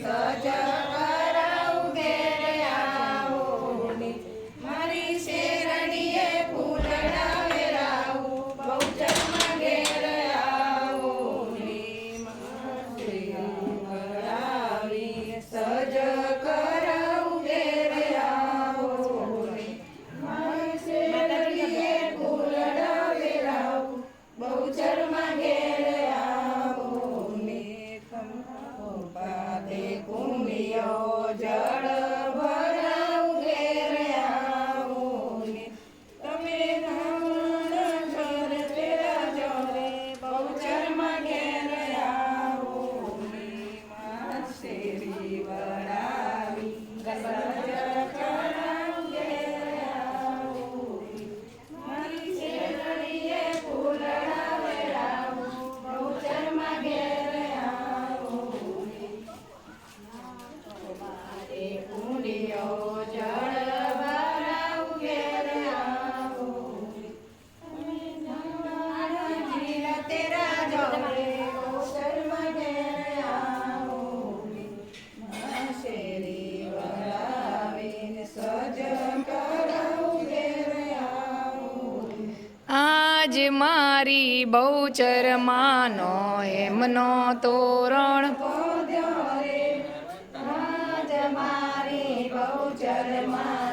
સજ કરાવું ઘેર આવો ને મારી શેરડીએ ફૂલડા વેરાવું બહુચરમાં ઘેર આવો ને વળાવી સજ કરાવું ઘેર આવો ને મારી શેરડીએ ફૂલડા વેરાવું બહુચરમાં ઘેર આવો ને પાતે કુંડિયો જળ ભરાવું ઘેર આવો ને તમે ધામણ ઘર તેરા જોરે બહુચરમાં ઘેર આવો ને શેરી વળાવી સજ કરાવું ઘેર આવો ને મારી શેરડીએ ફૂલડા વેરાવું બહુચરમાં ઘેર આવો ને મારે કુંડિયો જળ ભરાવું ઘેર આવો ને તમે ધામણ ઘર તેરા જોરે બહુચરમાં ઘેર આવો ને શેરી વળાવીને સજ કરાવું ઘેર આવો ને આજ મારી બહુચરમાનો એમનો તોરણ આજ મારી બહુચરમાં